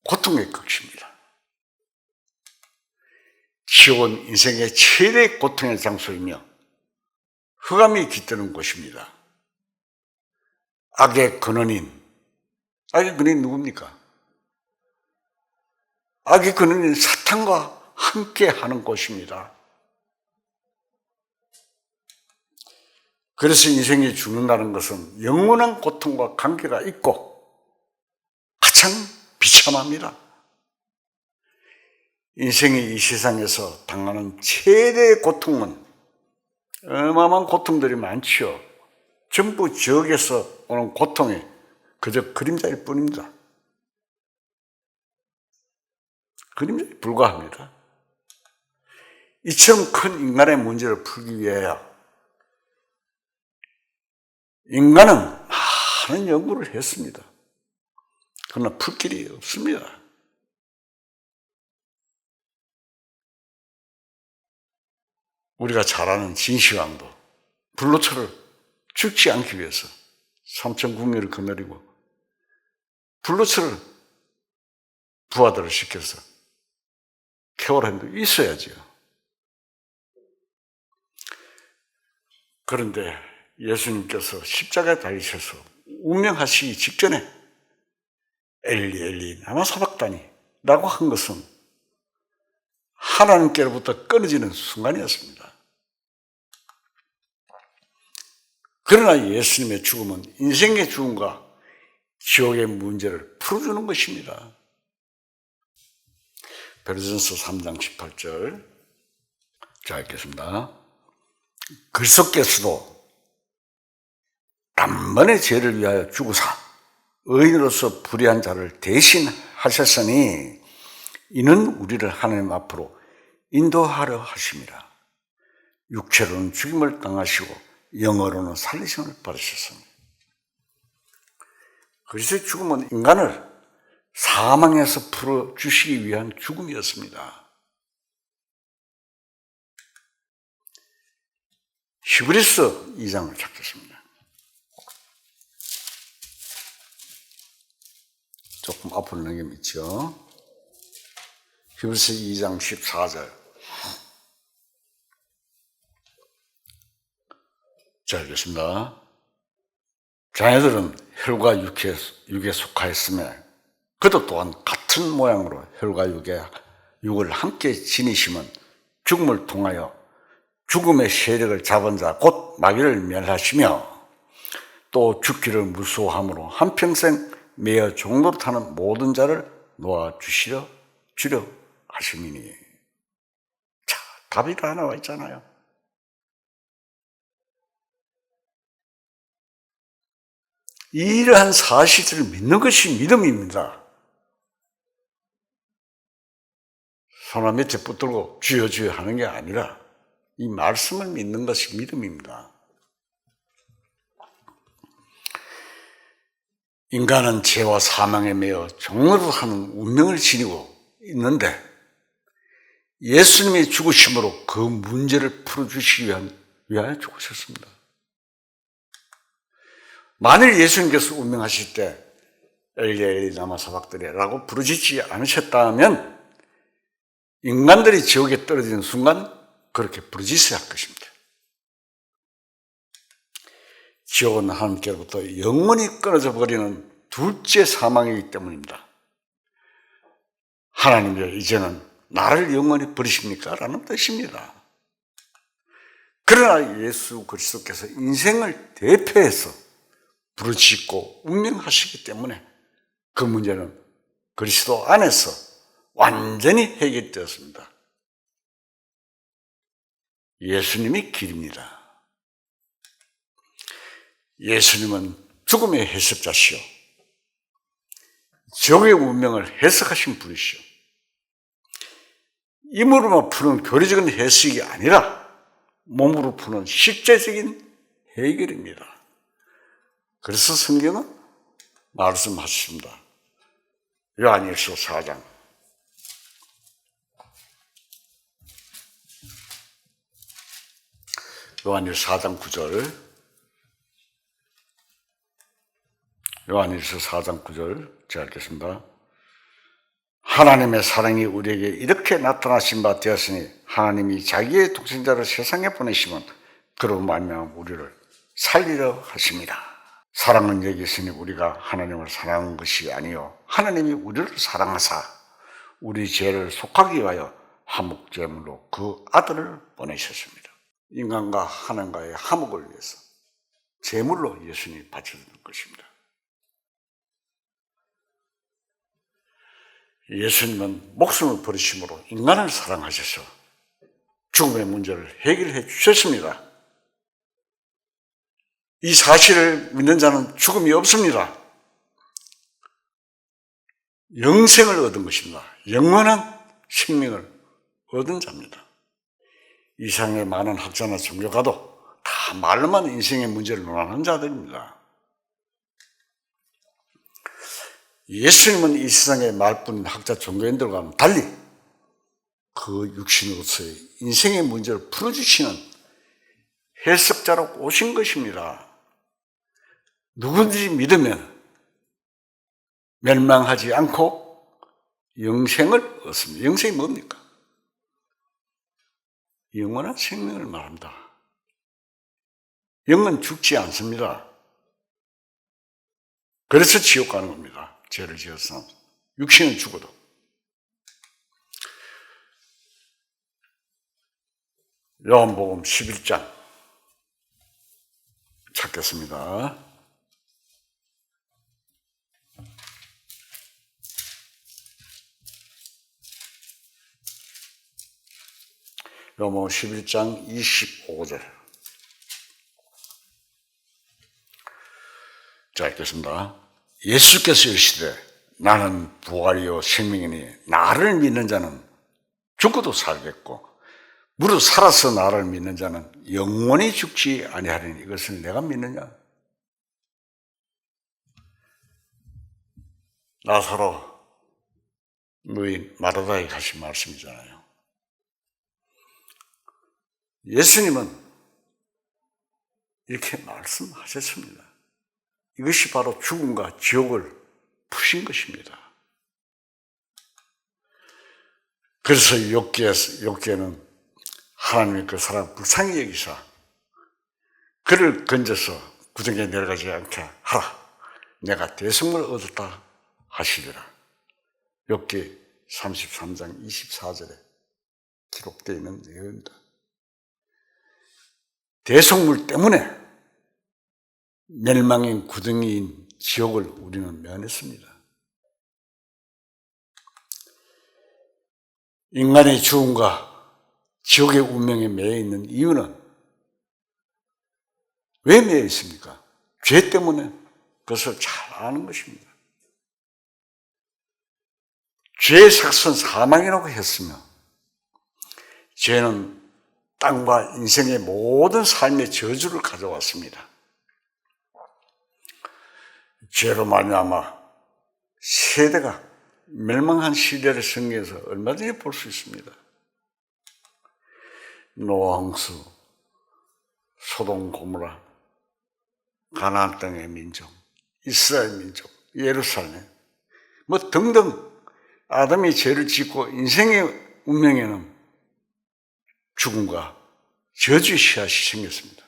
고통의 극치입니다. 지옥은 인생의 최대 고통의 장소이며 흑암이 깃드는 곳입니다. 악의 근원인, 악의 근원이 누굽니까? 악의 근원인 사탄과 함께 하는 곳입니다. 그래서 인생이 죽는다는 것은 영원한 고통과 관계가 있고 가장 비참합니다. 인생이 이 세상에서 당하는 최대의 고통은 어마어마한 고통들이 많지요. 전부 지옥에서 오는 고통이 그저 그림자일 뿐입니다. 그림자에 불과합니다. 이처럼 큰 인간의 문제를 풀기 위하여 인간은 많은 연구를 했습니다. 그러나 풀 길이 없습니다. 우리가 잘 아는 진시황도 불로초를 죽지 않기 위해서 삼천궁리를 거느리고 불로초를 부하들을 시켜서 케어라는 게 있어야죠. 그런데 예수님께서 십자가에 달리셔서 운명하시기 직전에 엘리 엘리 라마 사박다니 라고 한 것은 하나님께로부터 끊어지는 순간이었습니다. 그러나 예수님의 죽음은 인생의 죽음과 지옥의 문제를 풀어주는 것입니다. 베드로전서 3장 18절 자 읽겠습니다. 그리스도께서도 단번에 죄를 위하여 죽으사 의인으로서 불의한 자를 대신하셨으니 이는 우리를 하나님 앞으로 인도하려 하심이라. 육체로는 죽임을 당하시고 영어로는 살리심을 받으셨습니다. 그리스도의 죽음은 인간을 사망에서 풀어주시기 위한 죽음이었습니다. 히브리서 2장을 찾겠습니다. 조금 앞으로 넘기면 있죠. 히브리서 2장 14절 자 읽겠습니다. 자녀들은 혈과 육에 속하였으며 그도 또한 같은 모양으로 혈과 육을 함께 지니심은 죽음을 통하여 죽음의 세력을 잡은 자 곧 마귀를 멸하시며 또 죽기를 무서워함으로 한평생 매어 종노릇하는 모든 자를 놓아주려 하심이니. 자, 답이 다 나와 있잖아요. 이러한 사실을 믿는 것이 믿음입니다. 손 밑에 붙들고 주여 주여 하는 게 아니라 이 말씀을 믿는 것이 믿음입니다. 인간은 죄와 사망에 매여 종노릇하는 운명을 지니고 있는데 예수님의 죽으심으로 그 문제를 풀어주시기 위하여 죽으셨습니다. 만일 예수님께서 운명하실 때 엘리 엘리 라마 사박다니라고 부르짖지 않으셨다면 인간들이 지옥에 떨어지는 순간 그렇게 부르짖어야 할 것입니다. 지옥은 하나님께로부터 영원히 끊어져 버리는 둘째 사망이기 때문입니다. 하나님이 이제는 나를 영원히 버리십니까? 라는 뜻입니다. 그러나 예수 그리스도께서 인생을 대표해서 부르짖고 운명하시기 때문에 그 문제는 그리스도 안에서 완전히 해결되었습니다. 예수님이 길입니다. 예수님은 죽음의 해석자시오. 지옥의 운명을 해석하신 분이시오. 임으로만 푸는 교리적인 해석이 아니라 몸으로 푸는 실제적인 해결입니다. 그래서 성경은 말씀하십니다. 요한일서 4장 요한일서 4장 9절 요한일서 4장 9절 제가 읽겠습니다. 하나님의 사랑이 우리에게 이렇게 나타나신 바 되었으니 하나님이 자기의 독생자를 세상에 보내시면 그로 말미암아 우리를 살리려 하십니다. 사랑은 여기 있으니 우리가 하나님을 사랑한 것이 아니요 하나님이 우리를 사랑하사 우리 죄를 속하기 위하여 화목제물로 그 아들을 보내셨습니다. 인간과 하나님과의 화목을 위해서 제물로 예수님이 바쳐주는 것입니다. 예수님은 목숨을 버리심으로 인간을 사랑하셔서 죽음의 문제를 해결해 주셨습니다. 이 사실을 믿는 자는 죽음이 없습니다. 영생을 얻은 것입니다. 영원한 생명을 얻은 자입니다. 이 세상의 많은 학자나 종교가도 다 말로만 인생의 문제를 논하는 자들입니다. 예수님은 이 세상의 말뿐인 학자 종교인들과는 달리 그 육신으로서의 인생의 문제를 풀어주시는 해석자로 오신 것입니다. 누구든지 믿으면 멸망하지 않고 영생을 얻습니다. 영생이 뭡니까? 영원한 생명을 말합니다. 영은 죽지 않습니다. 그래서 지옥 가는 겁니다. 죄를 지어서. 육신은 죽어도. 요한복음 11장 찾겠습니다. 요한복음 11장 25절. 자, 읽겠습니다. 예수께서 이르시되 나는 부활이요 생명이니 나를 믿는 자는 죽어도 살겠고 무릇 살아서 나를 믿는 자는 영원히 죽지 아니하리니 이것을 내가 믿느냐? 나사로 너희 마르다에 하신 말씀이잖아요. 예수님은 이렇게 말씀하셨습니다. 이것이 바로 죽음과 지옥을 푸신 것입니다. 그래서 욥기에는 하나님이 그 사람 불쌍히 여기사 그를 건져서 구덩이에 내려가지 않게 하라. 내가 대성을 얻었다 하시리라. 욥기 33장 24절에 기록되어 있는 내용입니다. 대속물 때문에 멸망인 구덩이인 지옥을 우리는 면했습니다. 인간의 죽음과 지옥의 운명에 매여 있는 이유는 왜 매여 있습니까? 죄 때문에. 그것을 잘 아는 것입니다. 죄의 삭선 사망이라고 했으며 죄는 땅과 인생의 모든 삶의 저주를 가져왔습니다. 죄로 말미암아 세대가 멸망한 시대를 성경에서 얼마든지 볼 수 있습니다. 노아 홍수, 소돔 고모라, 가나안 땅의 민족, 이스라엘 민족, 예루살렘 뭐 등등 아담이 죄를 짓고 인생의 운명에는 죽음과 저주의 씨앗이 생겼습니다.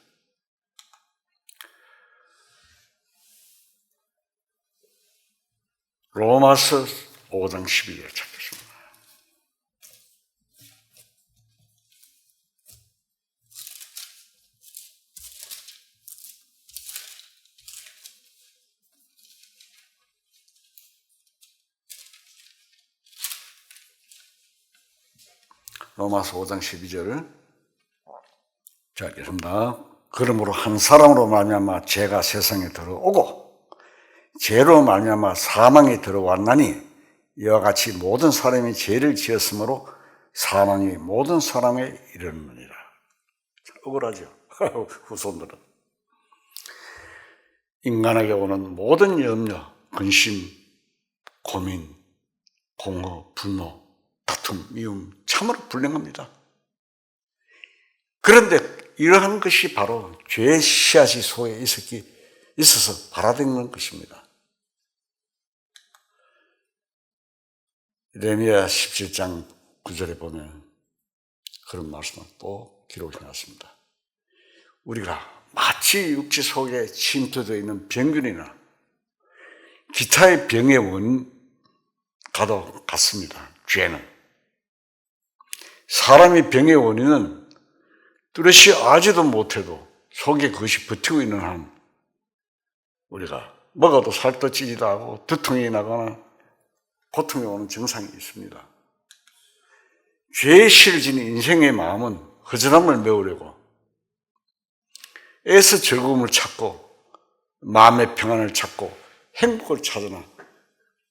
로마서 5장 12절 찾겠습니다. 로마서 5장 12절 자, 읽겠습니다. 그러므로 한 사람으로 말미암아 죄가 세상에 들어오고 죄로 말미암아 사망이 들어왔나니 이와 같이 모든 사람이 죄를 지었으므로 사망이 모든 사람에 이르느니라. 억울하죠? 후손들은. 인간에게 오는 모든 염려, 근심, 고민, 공허, 분노, 다툼, 미움 참으로 불행합니다. 그런데 이러한 것이 바로 죄의 씨앗이 속에 있어서 발화된 것입니다. 레미야 17장 9절에 보면 그런 말씀을 또 기록해 놨습니다. 우리가 마치 육지 속에 침투되어 있는 병균이나 기타의 병의 원과도 같습니다. 죄는. 사람의 병의 원인은 뚜렷이 알지도 못해도 속에 그것이 버티고 있는 한 우리가 먹어도 살도 찌지도 하고 두통이 나거나 고통이 오는 증상이 있습니다. 죄에 실어진 인생의 마음은 허전함을 메우려고 애써 즐거움을 찾고 마음의 평안을 찾고 행복을 찾으나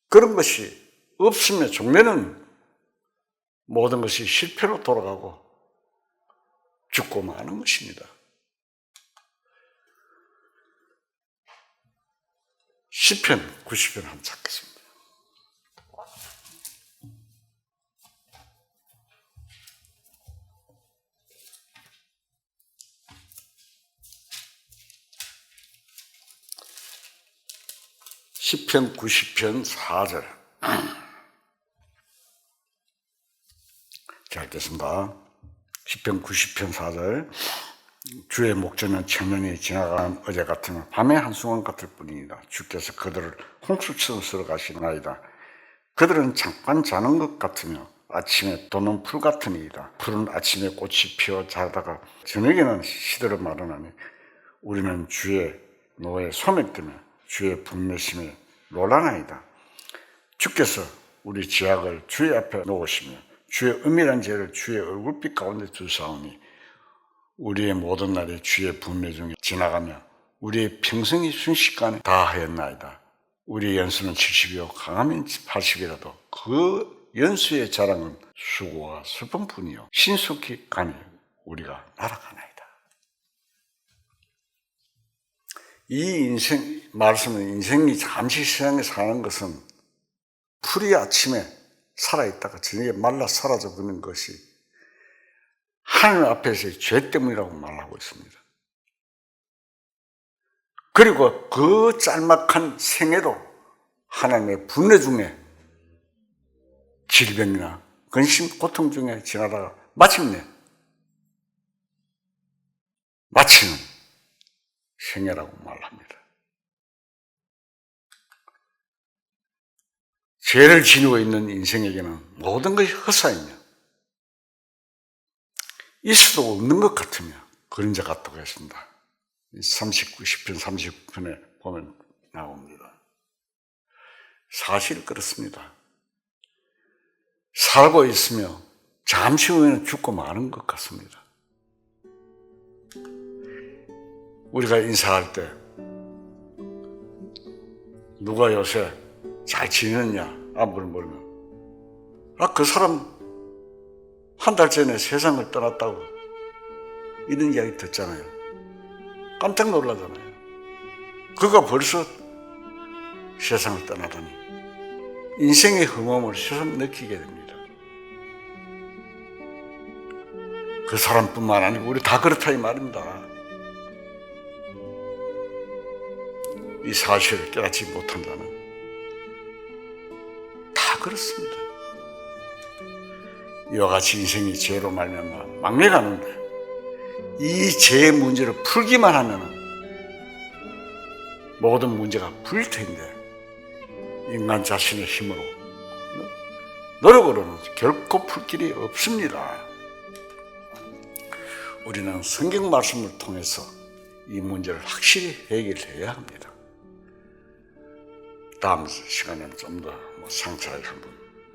그런 것이 없으면 종래는 모든 것이 실패로 돌아가고 죽고 마는 것입니다. 시편 90편 한번 찾겠습니다. 시편 90편 4절. 자, 읽겠습니다. 시편 90편 4절. 주의 목전은 천년이 지나간 어제 같으면 밤의 한순간 같을 뿐이다. 주께서 그들을 홍수처럼 쓸어가시나이다. 그들은 잠깐 자는 것 같으며 아침에 돋는 풀 같으니이다. 풀은 아침에 꽃이 피어 자라다가 저녁에는 시들어 마르나니 우리는 주의 노에 소멸되며 주의 분노심에 놀라나이다. 주께서 우리 죄악을 주의 앞에 놓으시며 주의 은밀한 죄를 주의 얼굴빛 가운데 두사오니 우리의 모든 날이 주의 분노 중에 지나가며 우리의 평생이 순식간에 다하였나이다. 우리의 연수는 70이요 강하면 80이라도 그 연수의 자랑은 수고와 슬픔뿐이요 신속히 가니 우리가 날아가나이다. 이 인생 말씀은 인생이 잠시 세상에 사는 것은 풀이 아침에 살아있다가 저녁에 말라 사라져 버리는 것이 하나님 앞에서의 죄 때문이라고 말하고 있습니다. 그리고 그 짤막한 생애도 하나님의 분노 중에 질병이나 근심, 고통 중에 지나다가 마침내 마치는 생애라고 말합니다. 죄를 지니고 있는 인생에게는 모든 것이 헛사이며 있을 수도 없는 것 같으며 그림자 같다고 했습니다. 10편 39편에 보면 나옵니다. 사실 그렇습니다. 살고 있으며 잠시 후에는 죽고 마는 것 같습니다. 우리가 인사할 때 누가 요새 잘 지내느냐 안부를 물으면 그 사람 한 달 전에 세상을 떠났다고 이런 이야기 듣잖아요. 깜짝 놀라잖아요. 그가 벌써 세상을 떠나다니 인생의 흠엄을 새삼 느끼게 됩니다. 그 사람뿐만 아니고 우리 다 그렇다 이 말입니다. 이 사실을 깨닫지 못한다는 다 그렇습니다. 이와 같이 인생이 죄로 말미암아 망해가는데 이 죄의 문제를 풀기만 하면 모든 문제가 풀릴 텐데 인간 자신의 힘으로 노력으로는 결코 풀 길이 없습니다. 우리는 성경 말씀을 통해서 이 문제를 확실히 해결해야 합니다. 다음 시간에는 좀 더 상세하게 한번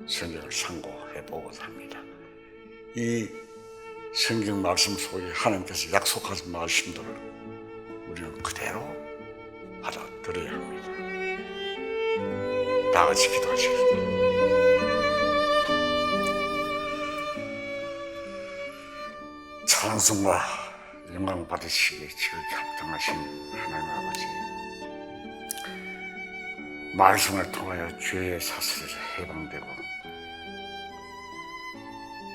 성경을 상고해보고자 합니다. 이 성경 말씀 속에 하나님께서 약속하신 말씀들을 우리는 그대로 받아들여야 합니다. 다 같이 기도하시겠습니다. 찬송과 영광 받으시기에 지극히 합당하신 하나님 아버지, 말씀을 통하여 죄의 사슬에서 해방되고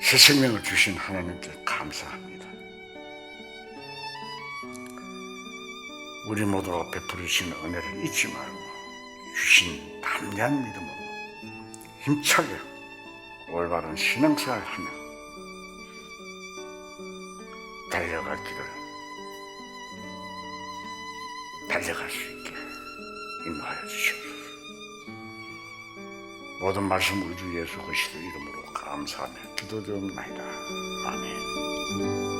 새 생명을 주신 하나님께 감사합니다. 우리 모두가 베풀으신 은혜를 잊지 말고 주신 담대한 믿음으로 힘차게 올바른 신앙생활을 하며 달려갈 수 있게 인도하여 주시옵소서. 모든 말씀 우리 주 예수 그리스도 이름으로 감사하며 기도드립니다. 아멘.